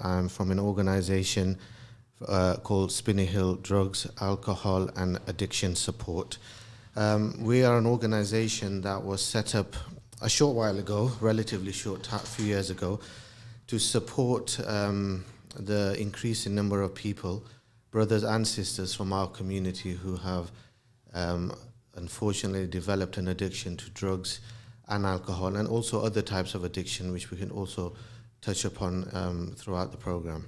I'm from an organization called Spinney Drugs, Alcohol and Addiction Support. We are an organization that was set up a short while ago, relatively short, few years ago, to support the increasing number of people, brothers and sisters from our community who have unfortunately developed an addiction to drugs and alcohol, and also other types of addiction, which we can also touch upon throughout the program.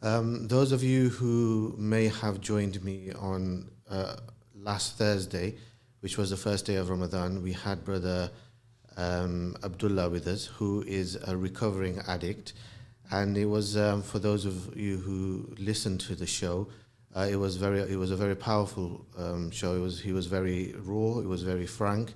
Those of you who may have joined me on last Thursday, which was the first day of Ramadan, we had Brother Abdullah with us, who is a recovering addict. And it was, for those of you who listened to the show, it was a very powerful show. He was very raw, it was very frank,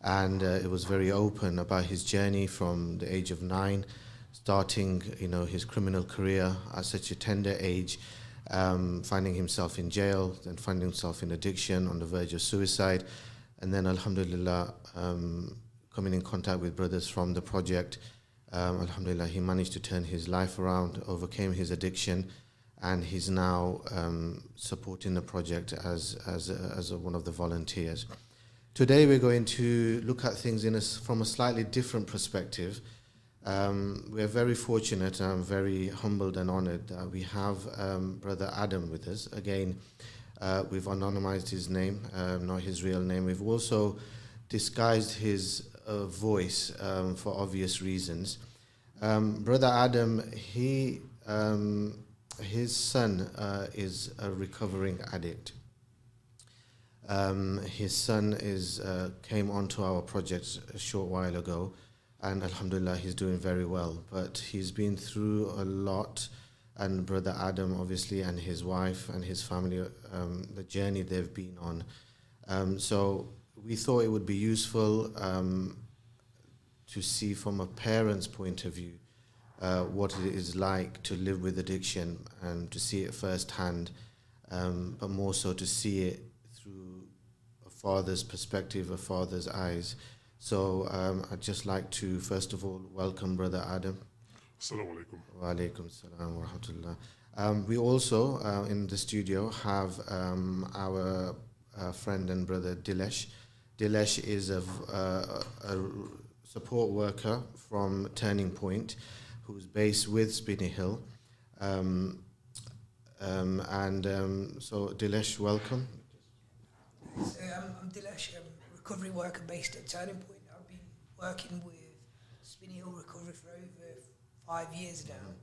and it was very open about his journey from the age of 9, starting, his criminal career at such a tender age, finding himself in jail, then finding himself in addiction, on the verge of suicide, and then alhamdulillah, coming in contact with brothers from the project. Alhamdulillah, he managed to turn his life around, overcame his addiction, and he's now supporting the project as one of the volunteers. Today we're going to look at things from a slightly different perspective. We're very fortunate, and I'm very humbled and honored that we have Brother Adam with us. Again, we've anonymized his name, not his real name. We've also disguised his voice for obvious reasons. Brother Adam, his son is a recovering addict. His son came onto our project a short while ago, and alhamdulillah, he's doing very well. But he's been through a lot, and Brother Adam, obviously, and his wife and his family, the journey they've been on. So we thought it would be useful to see from a parent's point of view what it is like to live with addiction, and to see it firsthand, but more so to see it through a father's perspective, a father's eyes. So I'd just like to, first of all, welcome Brother Adam. Assalamu alaikum. Wa alaikum salam wa rahmatullah. We also, in the studio, have our friend and brother Dilesh. Dilesh is a support worker from Turning Point, who's based with Spinney Hill. So Dilesh, welcome. I'm Dilesh, I'm a recovery worker based at Turning Point. I've been working with Spinney Hill Recovery for over 5 years now.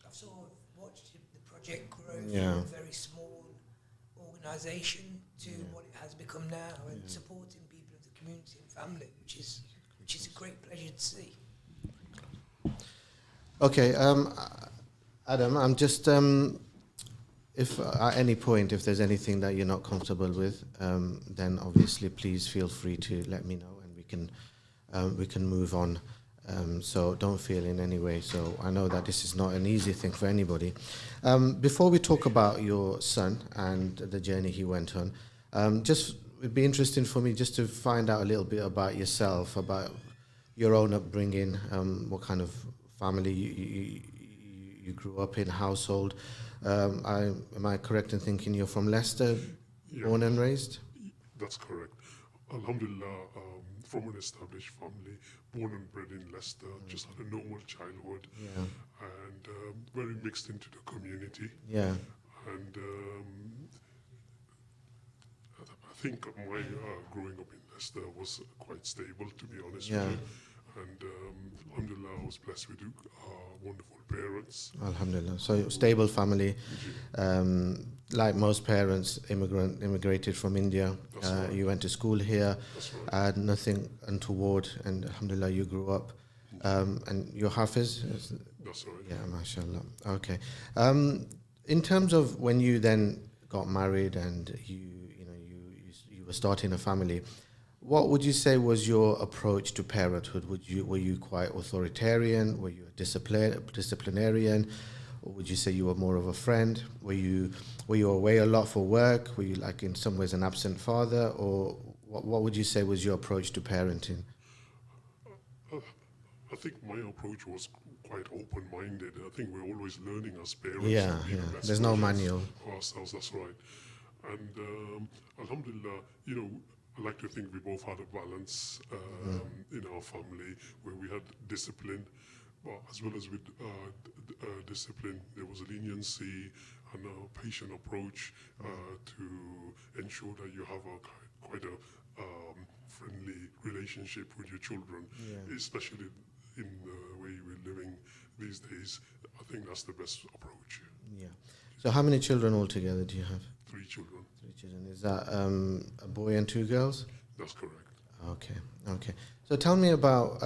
I've sort of watched the project grow from a very small organisation to what it has become now, and supporting people of the community and family, which is a great pleasure to see. Okay, Adam, I'm just, if at any point, if there's anything that you're not comfortable with, then obviously please feel free to let me know, and we can move on. So don't feel in any way. So I know that this is not an easy thing for anybody. Before we talk about your son and the journey he went on, it'd be interesting for me just to find out a little bit about yourself, about your own upbringing, what kind of family you grew up in, household. Am I correct in thinking you're from Leicester, born and raised? That's correct. Alhamdulillah, from an established family, born and bred in Leicester, just had a normal childhood, and very mixed into the community. Yeah. And I think my growing up in Leicester was quite stable, to be honest with you. And alhamdulillah, I was blessed with wonderful parents. Alhamdulillah. So stable family. Like most parents, immigrated from India. Right. You went to school here. That's right. Nothing untoward, and alhamdulillah, you grew up. And you're Hafiz? That's right. Yeah, mashallah. Okay. In terms of when you then got married and you were starting a family, what would you say was your approach to parenthood? Were you quite authoritarian? Were you a disciplinarian? Or would you say you were more of a friend? Were you away a lot for work? Were you like in some ways an absent father? Or what would you say was your approach to parenting? I think my approach was quite open-minded. I think we're always learning as parents. Yeah, to be the yeah. best There's no versions manual. of ourselves. That's right. And alhamdulillah, you know, I like to think we both had a balance in our family where we had discipline, but as well as with discipline, there was leniency and a patient approach to ensure that you have quite a friendly relationship with your children, especially in the way we're living these days. I think that's the best approach. Yeah. So how many children altogether do you have? 3 children. 3 children. Is that a boy and 2 girls? That's correct. Okay, okay. So tell me about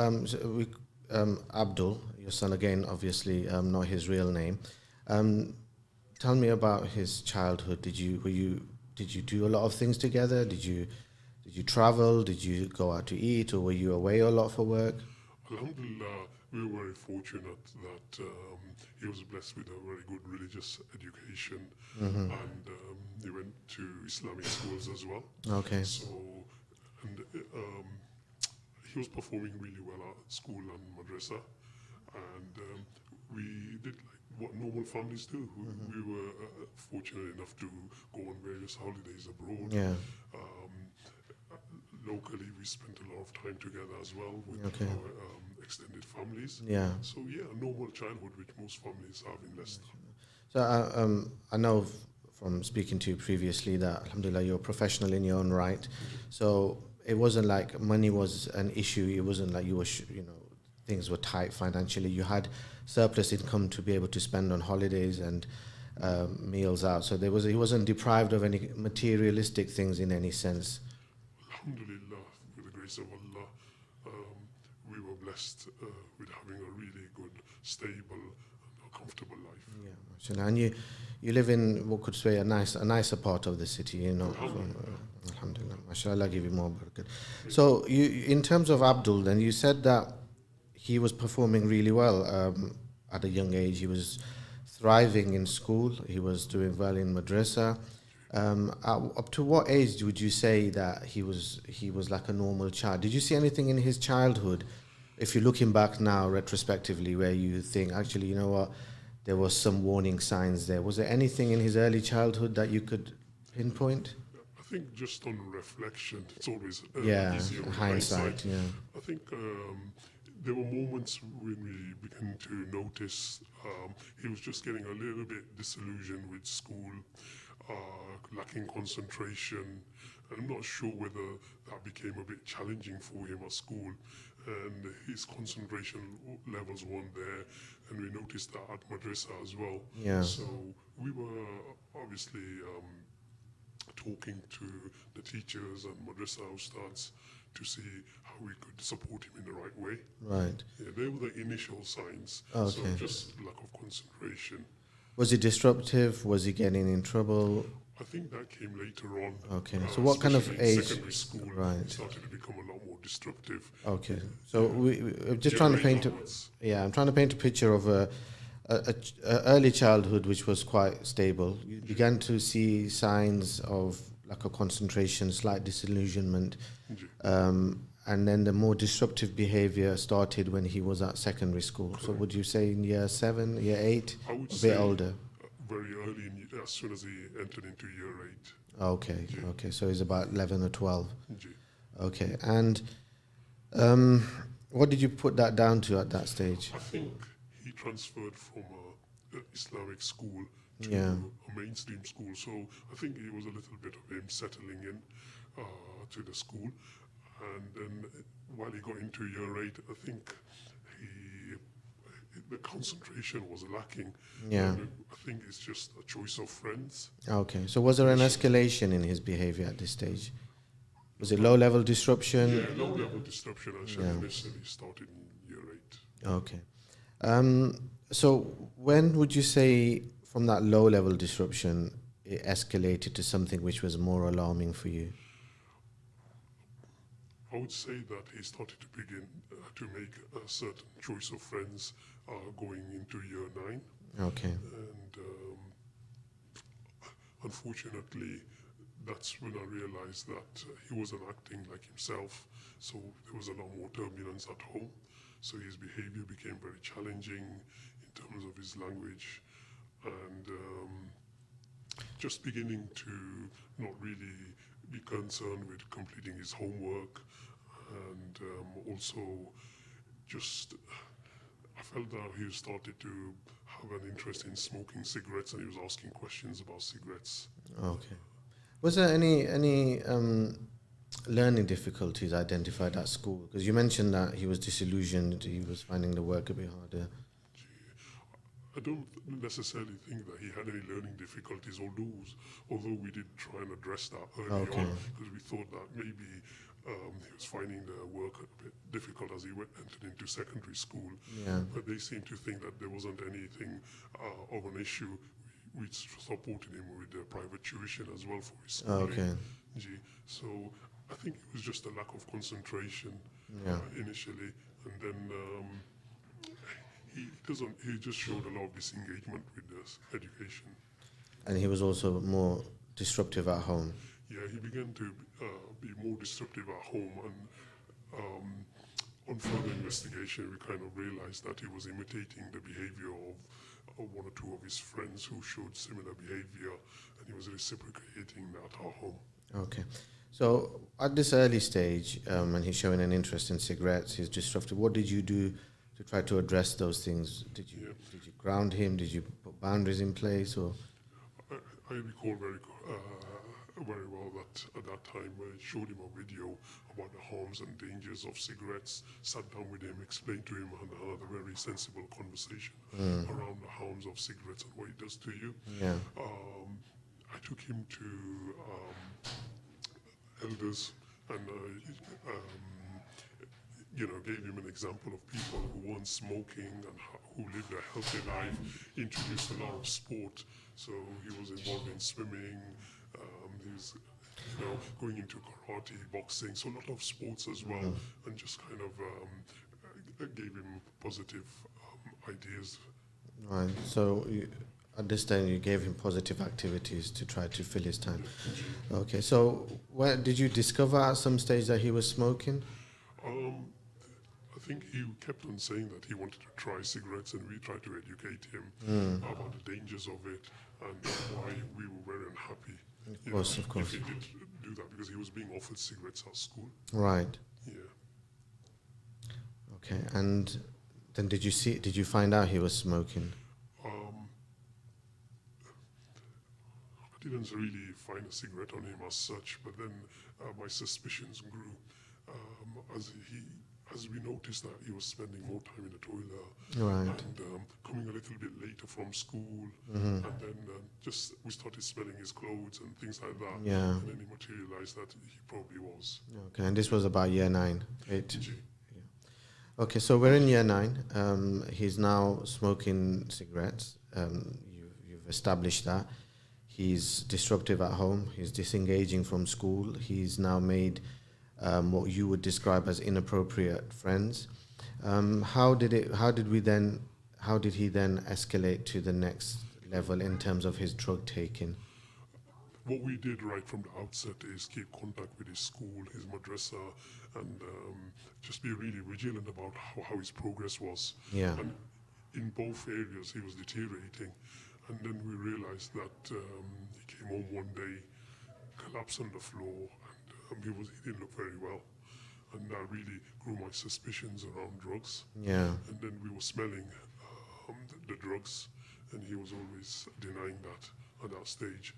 Abdul, your son again, obviously not his real name. Tell me about his childhood. Did you do a lot of things together? Did you travel? Did you go out to eat, or were you away a lot for work? Alhamdulillah, we were very fortunate that he was blessed with a very good religious education, and he went to Islamic schools as well. Okay. So, and he was performing really well at school and madrasa, and we did like what normal families do. We were fortunate enough to go on various holidays abroad. Yeah. Locally, we spent a lot of time together as well with Okay. our extended families. Yeah. So yeah, a normal childhood which most families have in Leicester. So I know from speaking to you previously that alhamdulillah you're a professional in your own right. So it wasn't like money was an issue. It wasn't like you were things were tight financially. You had surplus income to be able to spend on holidays and meals out. So he wasn't deprived of any materialistic things in any sense. Alhamdulillah, with the grace of Allah, we were blessed with having a really good, stable, and a comfortable life. Yeah, mashallah. And you live in what could say a nicer part of the city, you know. Alhamdulillah, mashallah, give you more barakah. So in terms of Abdul, then you said that he was performing really well at a young age. He was thriving in school. He was doing well in madrasa. Up to what age would you say that he was like a normal child? Did you see anything in his childhood, if you're looking back now retrospectively, where you think, actually, you know what, there was some warning signs there? Was there anything in his early childhood that you could pinpoint? I think just on reflection, it's always easier with hindsight. Yeah. I think there were moments when we began to notice he was just getting a little bit disillusioned with school, lacking concentration. I'm not sure whether that became a bit challenging for him at school, and his concentration levels weren't there, and we noticed that at madrasa as well. Yeah. So we were obviously talking to the teachers and madrasa ustads to see how we could support him in the right way. Right. Yeah, they were the initial signs. Okay. So just lack of concentration. Was he disruptive? Was he getting in trouble? I think that came later on. Okay. So what kind of especially in age? secondary school, Right. it started to become a lot more disruptive. Okay. So we're just trying to paint I'm trying to paint a picture of a early childhood which was quite stable. You began to see signs of lack of concentration, slight disillusionment, and then the more disruptive behavior started when he was at secondary school. Correct. So would you say in year 7, year 8, I would a say bit older? Very early, as soon as he entered into year 8. Okay, okay. So he's about 11 or 12. Ji. Okay, and what did you put that down to at that stage? I think he transferred from an Islamic school to Yeah. a mainstream school. So I think it was a little bit of him settling in to the school. And then while he got into year 8, I think the concentration was lacking. Yeah. And I think it's just a choice of friends. Okay, so was there an escalation in his behavior at this stage? Was it low-level disruption? Yeah, low-level disruption actually initially started in year 8. Okay. So when would you say from that low-level disruption it escalated to something which was more alarming for you? I would say that he started to begin to make a certain choice of friends going into year 9. Okay. And unfortunately, that's when I realized that he wasn't acting like himself. So there was a lot more turbulence at home. so his behavior became very challenging in terms of his language, and just beginning to not really be concerned with completing his homework, and also just I felt that he started to have an interest in smoking cigarettes, and he was asking questions about cigarettes. Okay. Was there any learning difficulties identified at school? Because you mentioned that he was disillusioned, he was finding the work a bit harder. I don't necessarily think that he had any learning difficulties, although we did try and address that early on, because we thought that maybe he was finding the work a bit difficult as he entered into secondary school. Yeah. But they seemed to think that there wasn't anything of an issue. We supported him with the private tuition as well for his schooling. Okay. So I think it was just a lack of concentration initially, and then he just showed a lot of disengagement with this education. And he was also more disruptive at home. Yeah, he began to be more disruptive at home, and on further investigation, we kind of realized that he was imitating the behavior of one or two of his friends who showed similar behavior, and he was reciprocating that at home. Okay. So at this early stage, when he's showing an interest in cigarettes, he's disruptive, what did you do to try to address those things? Did you ground him? Did you put boundaries in place? Or I recall very well that at that time I showed him a video about the harms and dangers of cigarettes, sat down with him, explained to him, and had a very sensible conversation around the harms of cigarettes and what it does to you. Yeah. I took him to elders and gave him an example of people who weren't smoking and who lived a healthy life, introduced a lot of sport. So he was involved in swimming, he was going into karate, boxing, so a lot of sports as well, and just kind of gave him positive ideas. Right. So at this time, you gave him positive activities to try to fill his time. Okay. So did you discover at some stage that he was smoking? I think he kept on saying that he wanted to try cigarettes, and we tried to educate him about the dangers of it and why we were very unhappy. Of course. If he did do that, because he was being offered cigarettes at school. Right. Yeah. Okay. And then did you find out he was smoking? I didn't really find a cigarette on him as such, but then my suspicions grew as we noticed that he was spending more time in the toilet, and coming a little bit later from school, and then just we started smelling his clothes and things like that. Yeah. And then it materialized that he probably was. Okay, and this was about year 9, 8. Yeah. Okay, so we're in year 9. He's now smoking cigarettes. You've established that. He's disruptive at home. He's disengaging from school. He's now made what you would describe as inappropriate friends. How did he then escalate to the next level in terms of his drug taking? What we did right from the outset is keep contact with his school, his madrasa, and just be really vigilant about how his progress was. Yeah. And in both areas, he was deteriorating. And then we realized that he came home one day, collapsed on the floor, and he didn't look very well. And that really grew my suspicions around drugs. Yeah. And then we were smelling the drugs, and he was always denying that at that stage.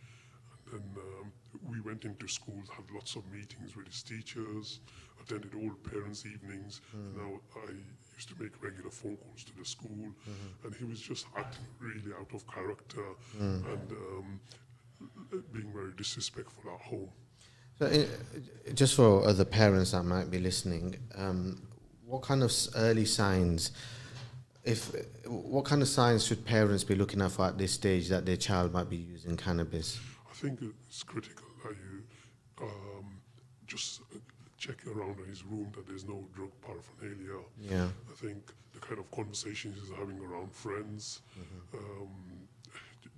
And then we went into schools, had lots of meetings with his teachers, attended all parents' evenings. Now I used to make regular phone calls to the school, and he was just acting really out of character and being very disrespectful at home. So, just for other parents that might be listening, what kind of early signs? What kind of signs should parents be looking out for at this stage that their child might be using cannabis? I think it's critical that you just check around in his room that there's no drug paraphernalia. Yeah. I think the kind of conversations he's having around friends,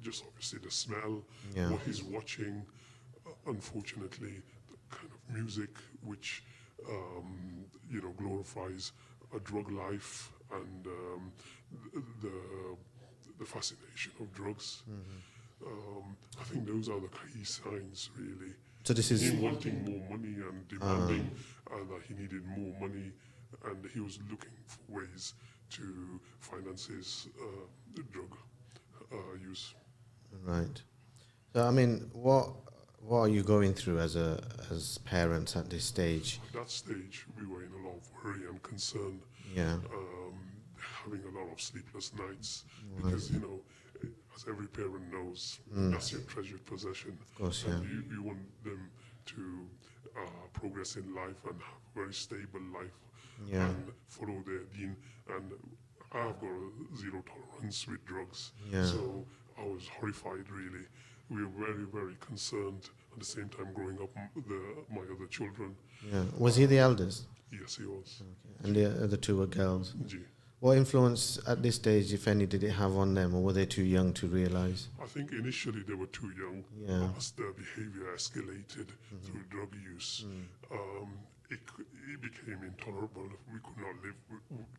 just obviously the smell, what he's watching, unfortunately, the kind of music which glorifies a drug life and the fascination of drugs. I think those are the key signs, really. So this is Him wanting more money and demanding that he needed more money, and he was looking for ways to finance his drug use. right. So I mean, what are you going through as parents at this stage? At that stage, we were in a lot of worry and concern, Yeah. having a lot of sleepless nights, because, you know, as every parent knows, that's your treasured possession. Of course, yeah. And you want them to progress in life and have a very stable life Yeah. and follow their deen. And I've got a zero tolerance with drugs. Yeah. So I was horrified, really. We were very, very concerned at the same time growing up my other children. Yeah. Was he the eldest? Yes, he was. And the other two were girls. Gee. What influence at this stage, if any, did it have on them, or were they too young to realize? I think initially they were too young. Yeah. As their behavior escalated through drug use, it became intolerable. We could not live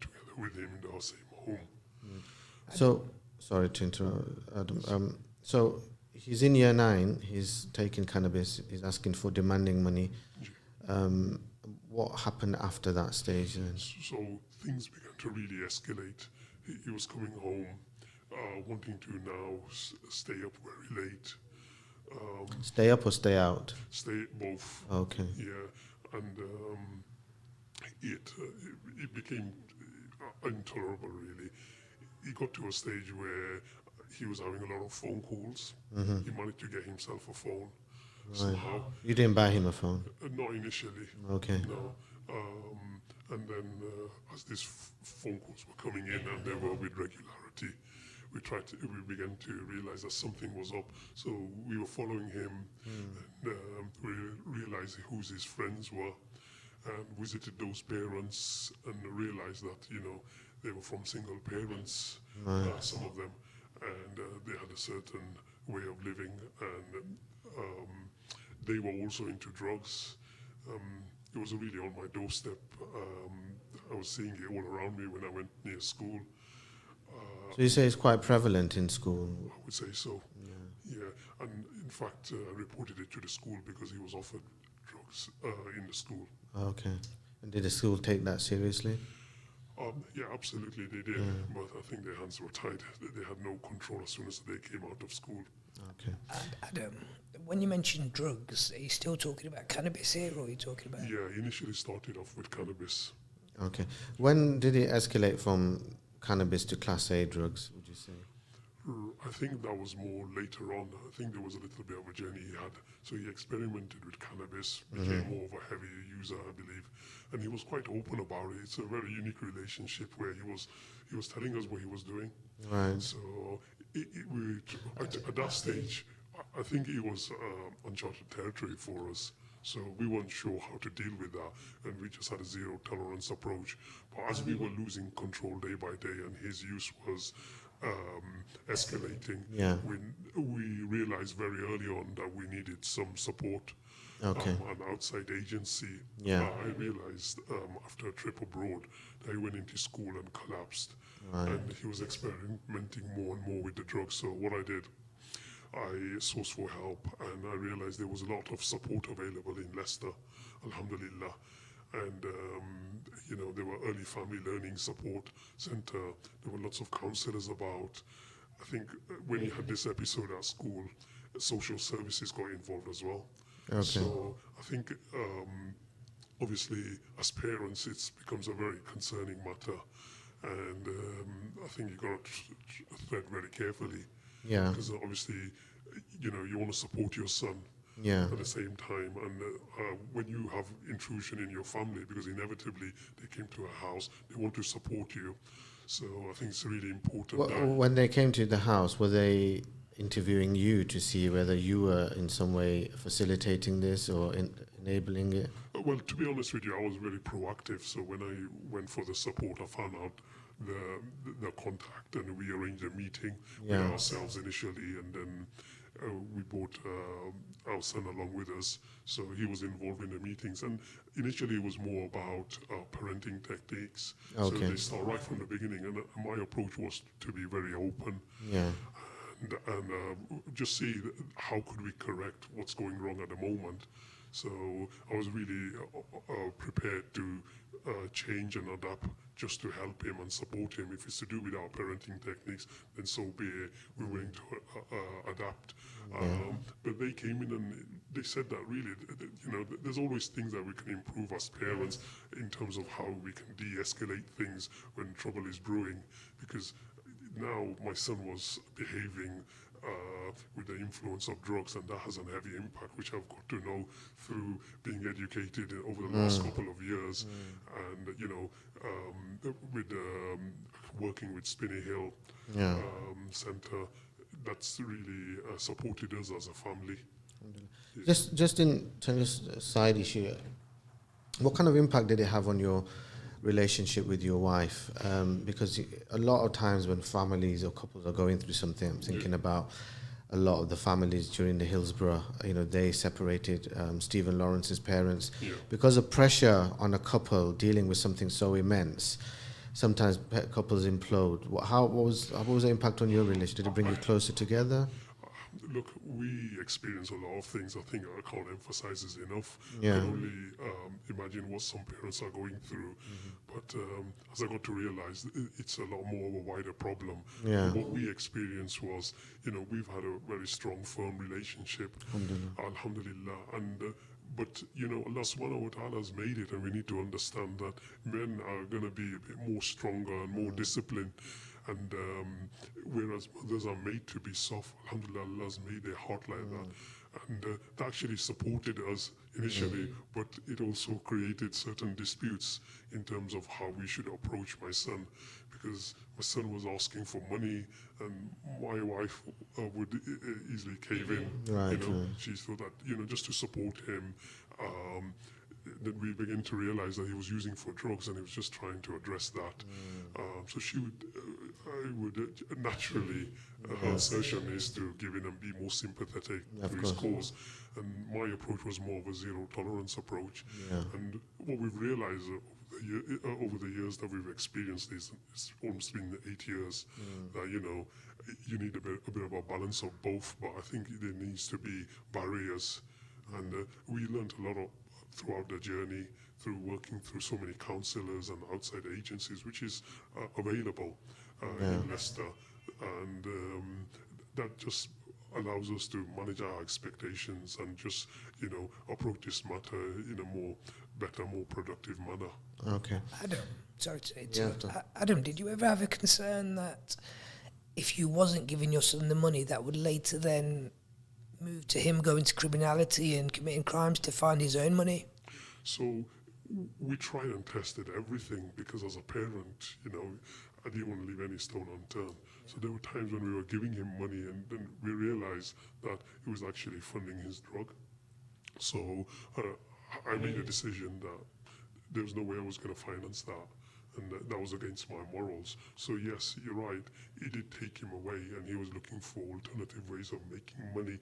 together with him in the same home. So, sorry to interrupt, Adam. So he's in year 9. He's taking cannabis. He's asking for demanding money. What happened after that stage then? So things began to really escalate. He was coming home, wanting to now stay up very late. Stay up or stay out? Stay both. Okay. Yeah, and it became intolerable, really. He got to a stage where he was having a lot of phone calls. He managed to get himself a phone somehow. You didn't buy him a phone? Not initially. Okay. No. And then as these phone calls were coming in and they were with regularity, we began to realize that something was up. So we were following him, and we realized who his friends were, and visited those parents, and realized that, you know, they were from single parents, some of them, and they had a certain way of living, and they were also into drugs. It was really on my doorstep. I was seeing it all around me when I went near school. So you say it's quite prevalent in school? I would say so. Yeah. And in fact, I reported it to the school because he was offered drugs in the school. Okay. And did the school take that seriously? Yeah, absolutely they did. But I think their hands were tied. They had no control as soon as they came out of school. Okay. And Adam, when you mention drugs, are you still talking about cannabis here, or are you talking about? Yeah, he initially started off with cannabis. Okay. When did it escalate from cannabis to Class A drugs, would you say? I think that was more later on. I think there was a little bit of a journey he had. So he experimented with cannabis, became more of a heavy user, I believe. And he was quite open about it. It's a very unique relationship where he was telling us what he was doing. Right. So at that stage, I think it was uncharted territory for us. So we weren't sure how to deal with that, and we just had a zero tolerance approach. But as we were losing control day by day, and his use was escalating, we realized very early on that we needed some support. Okay. An outside agency. Yeah. I realized after a trip abroad that he went into school and collapsed, Right. and he was experimenting more and more with the drugs. So what I did, I sourced for help, and I realized there was a lot of support available in Leicester, alhamdulillah. And, you know, there were early family learning support center. There were lots of counselors about. I think when he had this episode at school, social services got involved as well. Okay. So I think, obviously, as parents, it becomes a very concerning matter. And I think you've got to tread very carefully. Yeah. Because obviously, you know, you want to support your son Yeah. at the same time. And when you have intrusion in your family, because inevitably they came to a house, they want to support you. So I think it's really important that... When they came to the house, were they interviewing you to see whether you were in some way facilitating this or enabling it? Well, to be honest with you, I was very proactive. So when I went for the support, I found out the contact, and we arranged a meeting with ourselves initially, and then we brought our son along with us, so he was involved in the meetings. And initially, it was more about parenting techniques. So Okay. they start right from the beginning, and my approach was to be very open. Yeah. And just see how could we correct what's going wrong at the moment. So I was really prepared to change and adapt just to help him and support him. If it's to do with our parenting techniques, then so be it. We're willing to adapt. But they came in and they said that really, there's always things that we can improve as parents in terms of how we can de-escalate things when trouble is brewing. Because now my son was behaving with the influence of drugs, and that has a heavy impact, which I've got to know through being educated over the last couple of years. And with working with Spinney Hill Center, that's really supported us as a family. Just in terms of side issue, what kind of impact did it have on your relationship with your wife? Because a lot of times when families or couples are going through something, I'm thinking about a lot of the families during the Hillsborough, they separated Stephen Lawrence's parents because of pressure on a couple dealing with something so immense. Sometimes couples implode. What was the impact on your relationship? Did it bring you closer together? Look, we experience a lot of things. I think I can't emphasize this enough. Yeah. I can only imagine what some parents are going through. But as I got to realize, it's a lot more of a wider problem. Yeah. What we experienced was, we've had a very strong, firm relationship. Alhamdulillah. And but Allah subhanahu wa ta'ala has made it, and we need to understand that men are going to be a bit more stronger and more disciplined. And whereas mothers are made to be soft, alhamdulillah, Allah's made their heart like that. And that actually supported us initially, but it also created certain disputes in terms of how we should approach my son. Because my son was asking for money, and my wife would easily cave in. Right. She thought that, just to support him, then we began to realize that he was using for drugs, and he was just trying to address that. So I would naturally, her assertion is to give in and be more sympathetic to his cause. And my approach was more of a zero tolerance approach. And what we've realized over the years that we've experienced this, it's almost been 8 years, that, you need a bit of a balance of both, but I think there needs to be barriers. And we learned a lot throughout the journey, through working through so many counselors and outside agencies, which is available in Leicester. And that just allows us to manage our expectations and just, approach this matter in a better, more productive manner. Okay. Adam, sorry to interrupt. Adam, did you ever have a concern that if you wasn't giving your son the money, that would later then move to him going to criminality and committing crimes to find his own money? So we tried and tested everything, because as a parent, I didn't want to leave any stone unturned. So there were times when we were giving him money, and then we realized that it was actually funding his drug. So I made a decision that there was no way I was going to finance that. And that was against my morals. So yes, you're right, it did take him away, and he was looking for alternative ways of making money.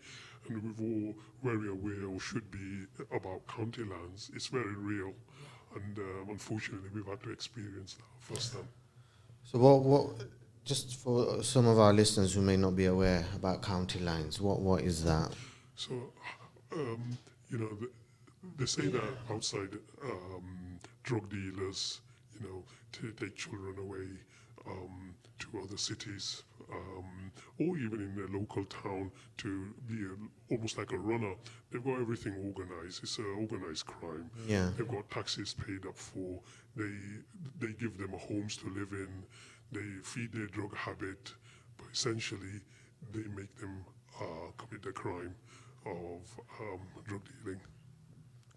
And we're all very aware, or should be, about county lands. It's very real, and unfortunately we've had to experience that firsthand. So what just for some of our listeners who may not be aware about county lines, what is that? So, they say that outside drug dealers, to take children away to other cities, or even in their local town to be almost like a runner. They've got everything organized. It's an organized crime. Yeah. They've got taxis paid up for. They give them homes to live in. They feed their drug habit, but essentially they make them commit the crime of drug dealing.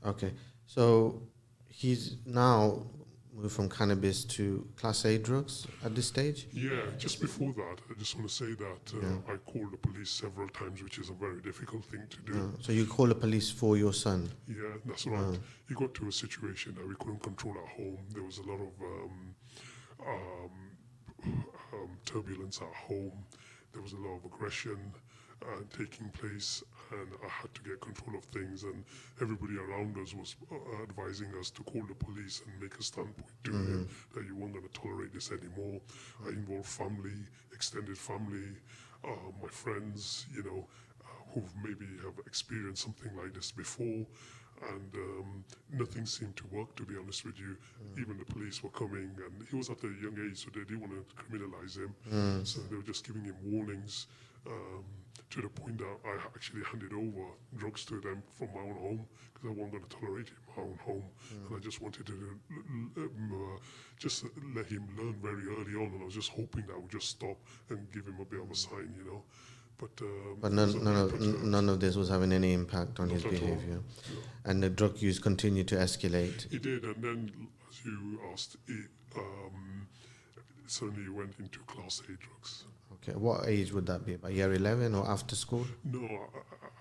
Okay. So he's now moved from cannabis to Class A drugs at this stage? Yeah, just before that, I just want to say that I called the police several times, which is a very difficult thing to do. So you call the police for your son? Yeah, that's right. He got to a situation that we couldn't control at home. There was a lot of turbulence at home. There was a lot of aggression. taking place, and I had to get control of things, and everybody around us was advising us to call the police and make a standpoint to him that you weren't going to tolerate this anymore. I involved family, extended family, my friends, who maybe have experienced something like this before, and nothing seemed to work, to be honest with you. Even the police were coming, and he was at a young age, so they didn't want to criminalize him. So they were just giving him warnings, to the point that I actually handed over drugs to them from my own home, because I wasn't going to tolerate it in my own home. And I just wanted to just let him learn very early on, and I was just hoping that I would just stop and give him a bit of a sign, But none of this was having any impact on not his at all. behavior. No. And the drug use continued to escalate. It did, and then, as you asked, it suddenly went into Class A drugs. Okay, what age would that be? By year 11 or after school? No,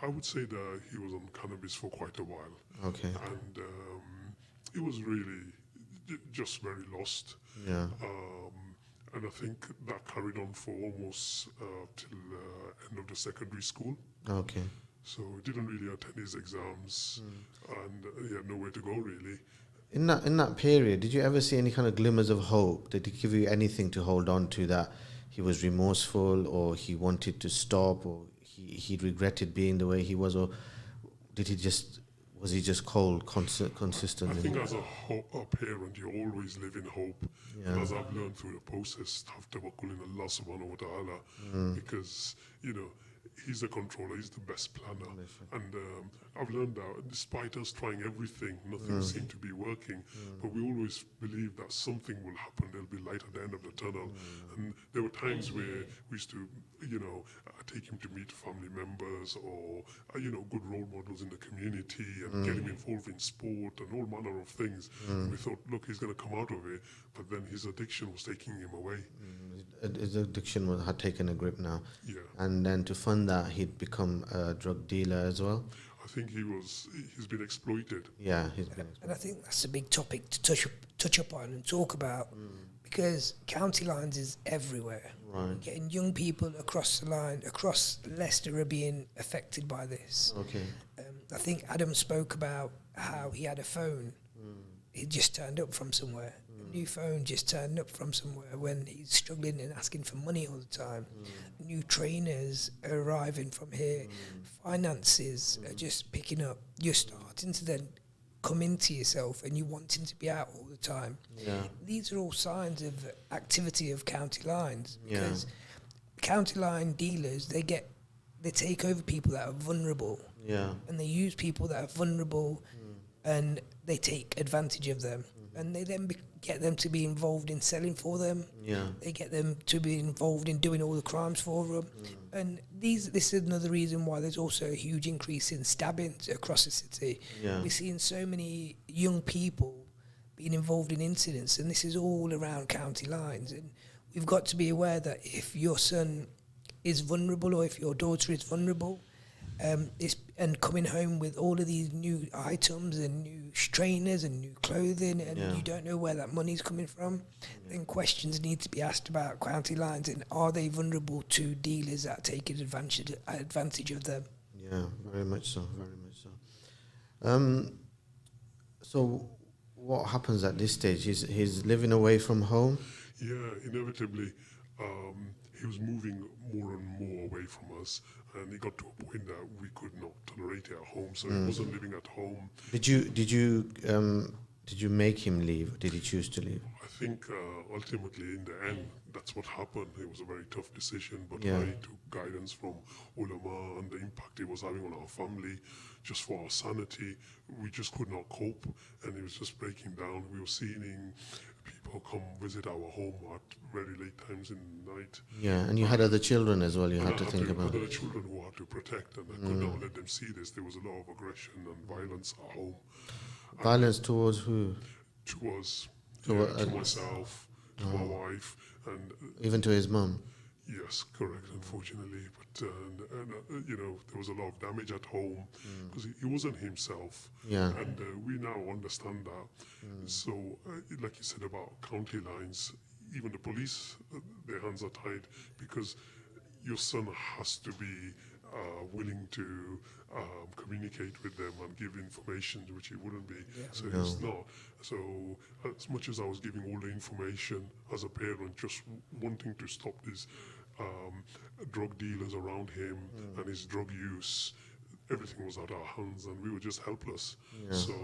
I would say that he was on cannabis for quite a while. Okay. And it was really just very lost. Yeah. And I think that carried on for almost till end of the secondary school. Okay. So he didn't really attend his exams, and he had nowhere to go really. In that period, did you ever see any kind of glimmers of hope? Did he give you anything to hold on to, that he was remorseful, or he wanted to stop, or he regretted being the way he was, or was he just cold consistently? I think as a parent, you always live in hope. Yeah. And as I've learned through the process, have tawakkul in Allah subhanahu wa ta'ala, because, he's the controller, he's the best planner. And I've learned that despite us trying everything, nothing seemed to be working. But we always believe that something will happen, there'll be light at the end of the tunnel. And there were times where we used to, take him to meet family members, or, good role models in the community, and get him involved in sport and all manner of things. And we thought, look, he's going to come out of it. But then his addiction was taking him away. His addiction had taken a grip now. Yeah. And then to fund that, he'd become a drug dealer as well. I think he's been exploited. Yeah, he's been. And I think that's a big topic to touch upon and talk about, because county lines is everywhere. Right. Getting young people across the line, across Leicester, are being affected by this. Okay. I think Adam spoke about how he had a phone. He just turned up from somewhere. A new phone just turned up from somewhere when he's struggling and asking for money all the time. New trainers are arriving from here. Finances are just picking up. You're starting to then come into yourself, and you wanting to be out all the time. Yeah. These are all signs of activity of county lines, Yeah. because county line dealers, they take over people that are vulnerable, Yeah. and they use people that are vulnerable, and they take advantage of them, and they then get them to be involved in selling for them. Yeah. They get them to be involved in doing all the crimes for them. And this is another reason why there's also a huge increase in stabbings across the city. Yeah. We're seeing so many young people being involved in incidents, and this is all around county lines. And we've got to be aware that if your son is vulnerable, or if your daughter is vulnerable, and coming home with all of these new items and new trainers and new clothing, and you don't know where that money's coming from, then questions need to be asked about county lines, and are they vulnerable to dealers that are taking advantage of them? Yeah, very much so, very much so. So what happens at this stage? He's living away from home? Yeah, inevitably, he was moving more and more away from us, and it got to a point that we could not tolerate it at home. So he wasn't living at home. Did you make him leave? Or did he choose to leave? I think ultimately, in the end, that's what happened. It was a very tough decision, but Yeah. I took guidance from ulama and the impact it was having on our family, just for our sanity. We just could not cope, and it was just breaking down. We were seeing people come visit our home at very late times in the night. Yeah, and you had other children as well. You And had I to think about. other children who I had to protect, and I could not let them see this. There was a lot of aggression and violence at home. Violence towards who? To us, To yeah, what- to myself, to my wife, and Even to his mum? yes, correct, unfortunately. But there was a lot of damage at home because he wasn't himself. Yeah. And we now understand that. So, like you said about county lines, even the police, their hands are tied, because your son has to be willing to communicate with them and give information, which he wouldn't be. Yeah. So No. he's not. So as much as I was giving all the information as a parent, just wanting to stop these drug dealers around him and his drug use, everything was out of our hands and we were just helpless. Yeah. So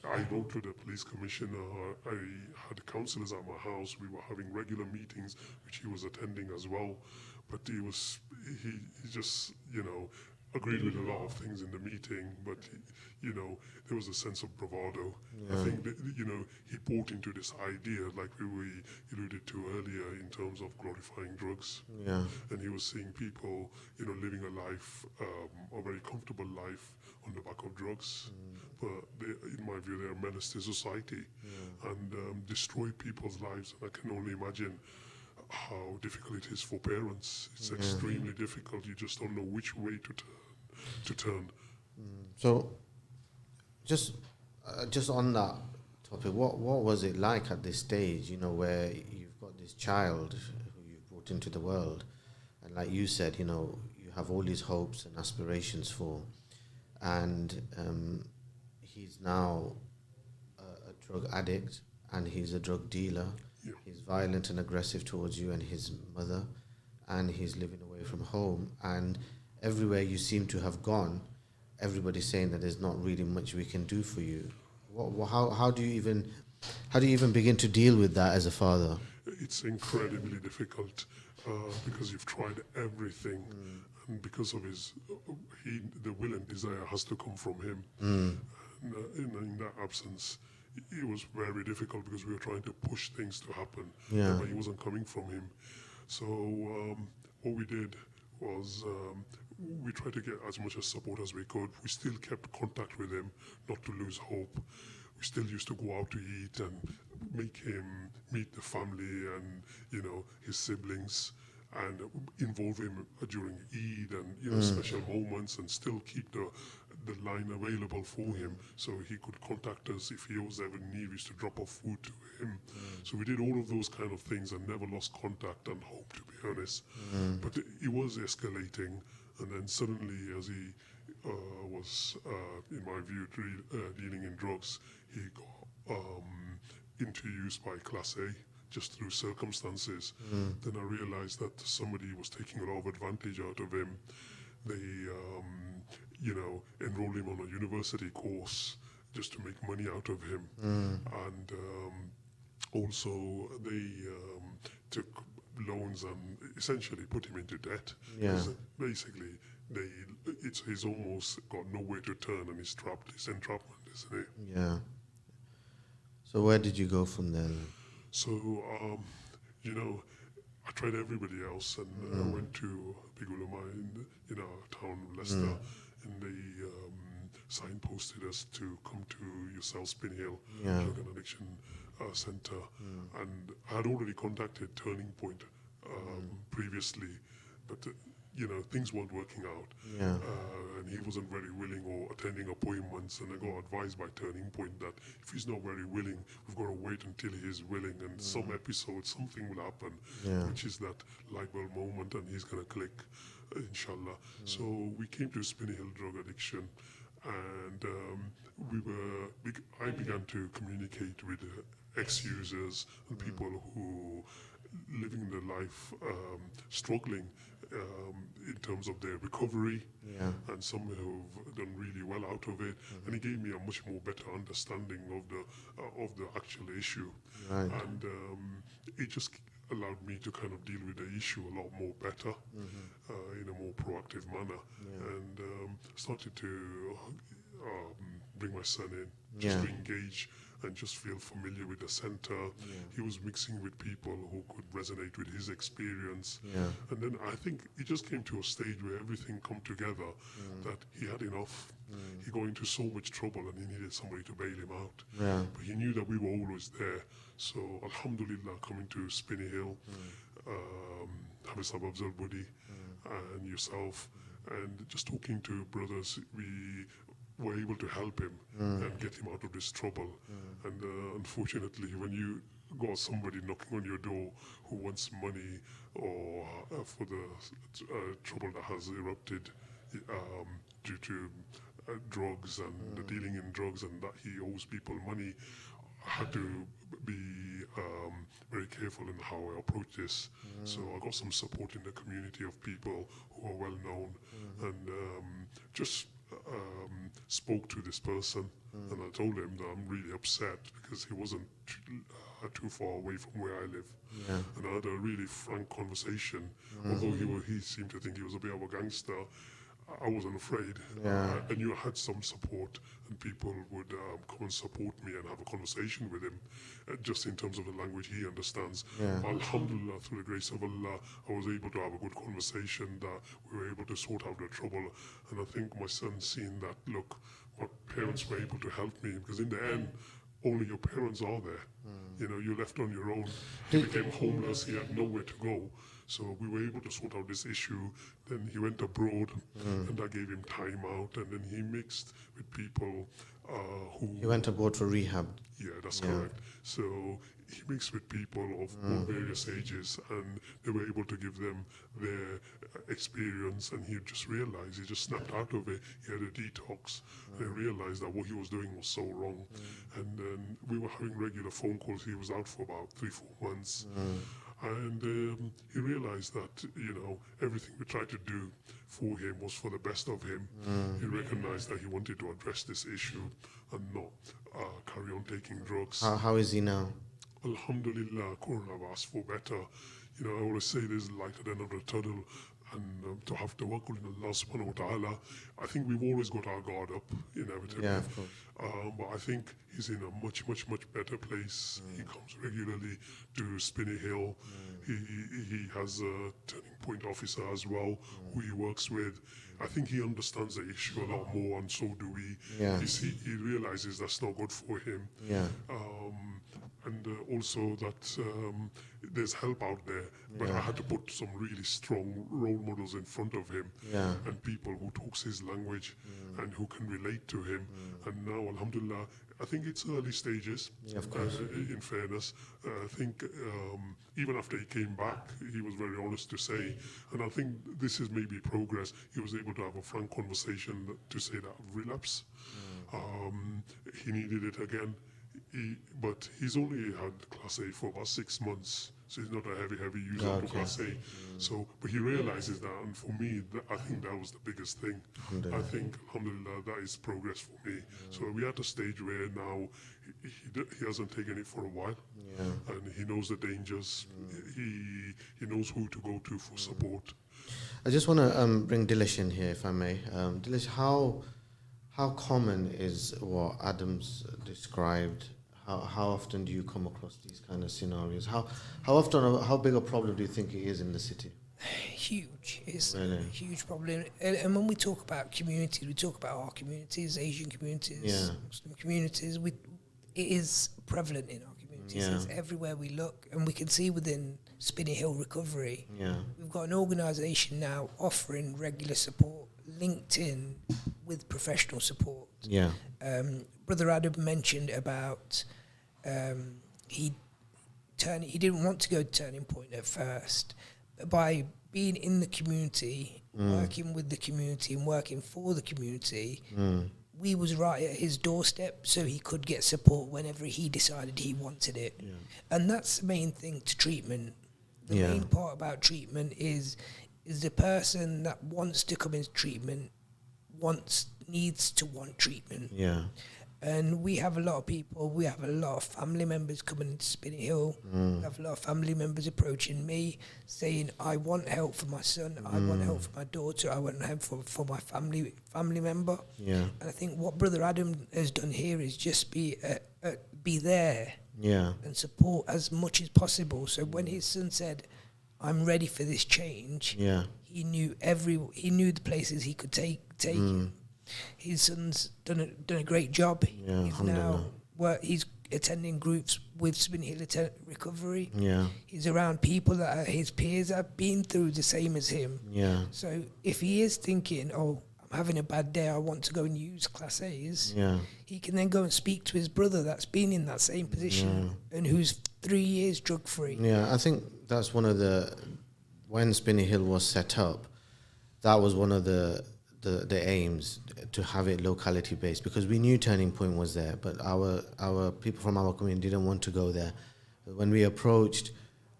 I wrote to the police commissioner. I had councillors at my house. We were having regular meetings, which he was attending as well. But he just, agreed with a lot of things in the meeting, but there was a sense of bravado. I think that, he bought into this idea, like we alluded to earlier, in terms of glorifying drugs. Yeah. And he was seeing people, living a life, a very comfortable life on the back of drugs. But in my view, they're a menace to society and destroy people's lives. And I can only imagine how difficult it is for parents. It's extremely difficult. You just don't know which way to turn. So, just on that topic, what was it like at this stage? Where you've got this child who you've brought into the world, and like you said, you have all these hopes and aspirations for, and he's now a drug addict and he's a drug dealer. Yeah. He's violent and aggressive towards you and his mother, and he's living away from home. And everywhere you seem to have gone, everybody's saying that there's not really much we can do for you. How do you even begin to deal with that as a father? It's incredibly difficult because you've tried everything, and because of the will and desire has to come from him. In that absence, it was very difficult because we were trying to push things to happen, but it wasn't coming from him. So what we did was we tried to get as much as support as we could. We still kept contact with him, not to lose hope. We still used to go out to eat and make him meet the family and his siblings, and involve him during Eid and special moments, and still keep the line available for him so he could contact us if he was ever in need. We used to drop off food to him. So we did all of those kind of things and never lost contact and hope, to be honest. But it was escalating, and then suddenly, as he was, in my view, dealing in drugs, he got into use by Class A just through circumstances. Then I realized that somebody was taking a lot of advantage out of him. They enrolled him on a university course just to make money out of him. And also they took loans and essentially put him into debt. Yeah. Basically, he's almost got nowhere to turn, and he's trapped. It's entrapment, isn't it? Yeah. So where did you go from there? So, I tried everybody else, and I went to big ulama in our town, Leicester, and they signposted us to come to yourself, Spinney Drug and Addiction Centre. And I had already contacted Turning Point previously, but things weren't working out. And he wasn't very willing or attending appointments, and I got advised by Turning Point that if he's not very willing, we've got to wait until he is willing, and some episode, something will happen, which is that light bulb moment, and he's going to click, inshallah. So we came to Spinney Hill Drug Addiction, and I began to communicate with ex-users and people who living their life struggling in terms of their recovery, and some have done really well out of it. And it gave me a much more better understanding of the actual issue, and it just allowed me to kind of deal with the issue a lot more better, in a more proactive manner, and started to bring my son in, just to engage and just feel familiar with the center. He was mixing with people who could resonate with his experience. And then I think it just came to a stage where everything come together, that he had enough. He got into so much trouble and he needed somebody to bail him out. But he knew that we were always there. So alhamdulillah, coming to Spinney Hill, Hamis Abzal Budi and yourself, and just talking to brothers, we were able to help him and get him out of this trouble. And unfortunately, when you got somebody knocking on your door who wants money or for the trouble that has erupted due to drugs and the dealing in drugs, and that he owes people money, I had to be very careful in how I approach this. So I got some support in the community of people who are well known, and just spoke to this person, and I told him that I'm really upset because he wasn't too far away from where I live. And I had a really frank conversation. Although he seemed to think he was a bit of a gangster, I wasn't afraid. I knew I had some support, and people would come and support me and have a conversation with him, just in terms of the language he understands. Alhamdulillah, through the grace of Allah, I was able to have a good conversation, that we were able to sort out the trouble. And I think my son seen that, look, my parents were able to help me, because in the end, only your parents are there. You know, you're left on your own. He became homeless, he had nowhere to go. So we were able to sort out this issue. Then he went abroad, and I gave him time out, and then he mixed with people who... He went abroad for rehab. Yeah, that's correct. So he mixed with people of all various ages, and they were able to give them their experience, and he just realized, he just snapped out of it. He had a detox, and he realized that what he was doing was so wrong. And then we were having regular phone calls. He was out for about 3-4 months. And he realized that, you know, everything we tried to do for him was for the best of him. He recognized that he wanted to address this issue and not carry on taking drugs. How is he now? Alhamdulillah, couldn't have asked for better. You know, I always say there's light at the end of the tunnel, and to have tawakkul in Allah subhanahu wa ta'ala. I think we've always got our guard up, inevitably. Yeah, of course. But I think he's in a much, much, much better place. He comes regularly to Spinney Hill. He has a turning point officer as well, who he works with. I think he understands the issue a lot more, and so do we. He realizes that's not good for him. And also that there's help out there, but I had to put some really strong role models in front of him, and people who talks his language and who can relate to him. And now, alhamdulillah, I think it's early stages. Of course. In fairness, I think even after he came back, he was very honest to say, and I think this is maybe progress. He was able to have a frank conversation to say that relapse. He needed it again. But he's only had Class A for about 6 months, so he's not a heavy user of Class A. So, but he realizes that, and for me, I think that was the biggest thing. I think, alhamdulillah, that is progress for me. So we're at a stage where now he hasn't taken it for a while, and he knows the dangers. He knows who to go to for support. I just want to bring Dilesh in here, if I may. Dilesh, how common is what Adam's described? How often do you come across these kind of scenarios? How big a problem do you think it is in the city? Huge. It's Really? a huge problem. And when we talk about communities, we talk about our communities, Asian communities, Muslim communities. It is prevalent in our communities. It's everywhere we look, and we can see within Spinney Hill Recovery, we've got an organisation now offering regular support, linked in with professional support. Brother Adam mentioned about he didn't want to go to Turning Point at first, but by being in the community, working with the community and working for the community, we was right at his doorstep, so he could get support whenever he decided he wanted it. And that's the main thing to treatment. The main part about treatment is the person that wants to come into treatment needs to want treatment. And we have a lot of people, we have a lot of family members coming into Spinney Hill. We have a lot of family members approaching me saying, I want help for my son, I want help for my daughter, I want help for my family member. And I think what Brother Adam has done here is just be there and support as much as possible. So when his son said, I'm ready for this change, he knew the places he could take him. His son's done a great job. He's now he's attending groups with Spinney Hill Recovery. He's around people that are his peers that have been through the same as him. So if he is thinking, oh, I'm I'm having a bad day, I want to go and use Class A's, Yeah. he can then go and speak to his brother that's been in that same position and who's 3 years drug free. Yeah, I think that's one of when Spinney Hill was set up, that was one of the aims, to have it locality based, because we knew Turning Point was there, but our people from our community didn't want to go there. But when we approached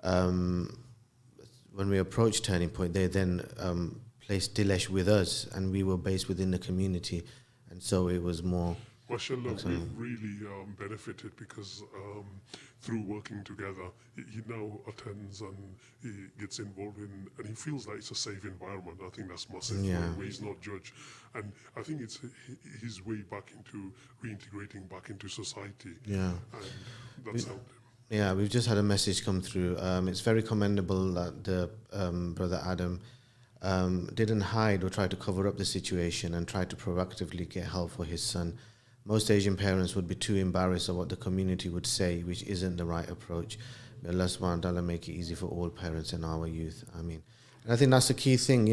Turning Point, they then placed Dilesh with us, and we were based within the community, and so it was more. Mashallah, we've really benefited because through working together, he now attends and he gets involved in, and he feels like it's a safe environment. I think that's massive, where he's not judged. And I think it's his way back into reintegrating back into society. Yeah. And that's helped him. Yeah, we've just had a message come through. It's very commendable that the brother Adam didn't hide or try to cover up the situation and try to proactively get help for his son. Most Asian parents would be too embarrassed of what the community would say, which isn't the right approach. May Allah subhanahu wa ta'ala make it easy for all parents and our youth. I mean, and I think that's the key thing,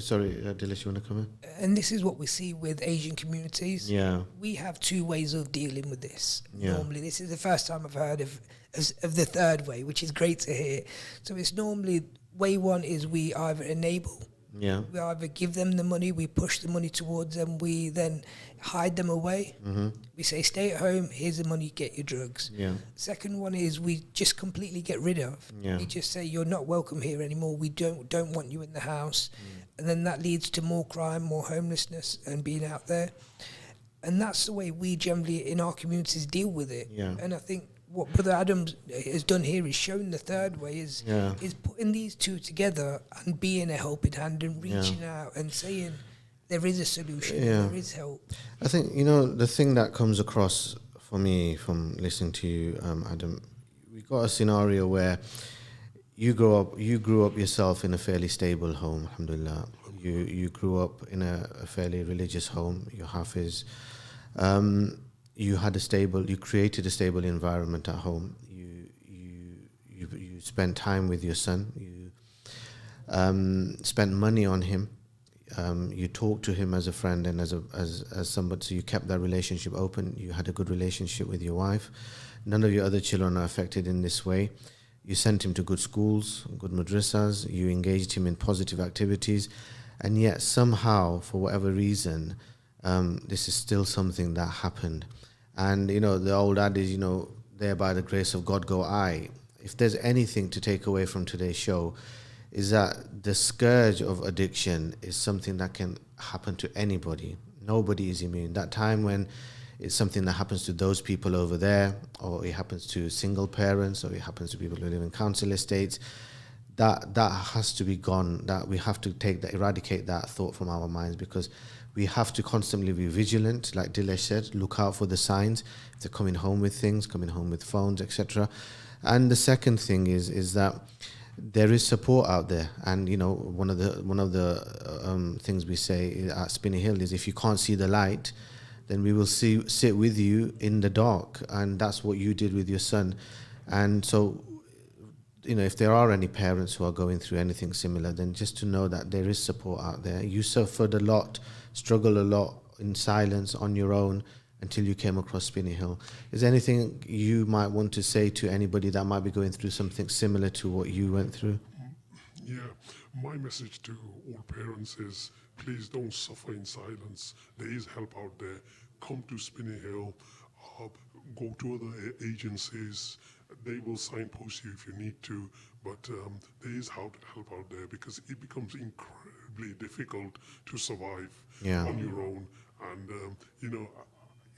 Sorry, Dilesh, you want to come in? And this is what we see with Asian communities. Yeah. We have two ways of dealing with this. Yeah. Normally, this is the first time I've heard of the third way, which is great to hear. So it's normally, way one is we either enable, Yeah. we either give them the money, we push the money towards them, we then hide them away. Mm-hmm. We say, stay at home, here's the money, get your drugs. Yeah. Second one is we just completely get rid of. Yeah. We just say, you're not welcome here anymore, we don't want you in the house. And then that leads to more crime, more homelessness and being out there. And that's the way we generally in our communities deal with it. Yeah. And I think what Brother Adam has done here is shown the third way is putting these two together and being a helping hand and reaching out and saying there is a solution, there is help. I think, the thing that comes across for me from listening to you, Adam, we got a scenario where you grew up yourself in a fairly stable home, alhamdulillah. You grew up in a fairly religious home, you're Hafiz. You created a stable environment at home. You spent time with your son. You spent money on him. You talked to him as a friend and as somebody. So you kept that relationship open. You had a good relationship with your wife. None of your other children are affected in this way. You sent him to good schools, good madrasas. You engaged him in positive activities, and yet somehow, for whatever reason, this is still something that happened. And, the old adage, there by the grace of God go I. If there's anything to take away from today's show, is that the scourge of addiction is something that can happen to anybody. Nobody is immune. That time when it's something that happens to those people over there, or it happens to single parents, or it happens to people who live in council estates, that has to be gone. That we have to eradicate that thought from our minds, because we have to constantly be vigilant, like Dilesh said, look out for the signs. If they're coming home with things, coming home with phones, etc. And the second thing is that there is support out there. And one of the things we say at Spinney Hill is, if you can't see the light, then we will sit with you in the dark. And that's what you did with your son. And so, if there are any parents who are going through anything similar, then just to know that there is support out there. You suffered a lot, struggled a lot in silence on your own until you came across Spinney Hill. Is there anything you might want to say to anybody that might be going through something similar to what you went through? Yeah, my message to all parents is, please don't suffer in silence. There is help out there. Come to Spinney Hill, go to other agencies. They will signpost you if you need to, but there is help out there, because it becomes incredibly difficult to survive on your own. And,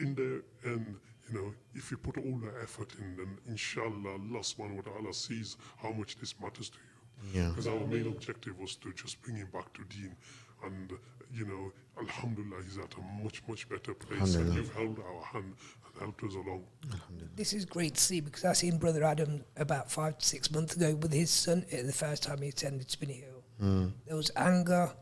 in the end, if you put all the effort in, then inshallah, Allah subhanahu wa ta'ala sees how much this matters to you. Because our main objective was to just bring him back to Deen. And, alhamdulillah, he's at a much, much better place. And you've held our hand and helped us along. This is great to see, because I seen Brother Adam about 5 to 6 months ago with his son the first time he attended Spinney Hill. There was anger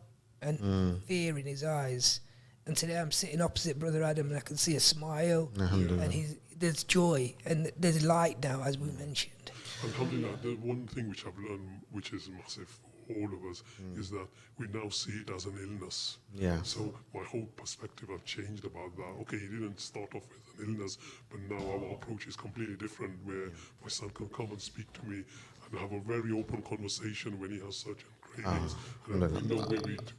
and fear in his eyes. And today I'm sitting opposite Brother Adam and I can see a smile. And there's joy and there's light now, as we mentioned. Alhamdulillah, the one thing which I've learned, which is massive for all of us is that we now see it as an illness. Yeah. So my whole perspective have changed about that. Okay, it didn't start off with an illness, but now our approach is completely different, where my son can come and speak to me and have a very open conversation when he has certain cravings. And we know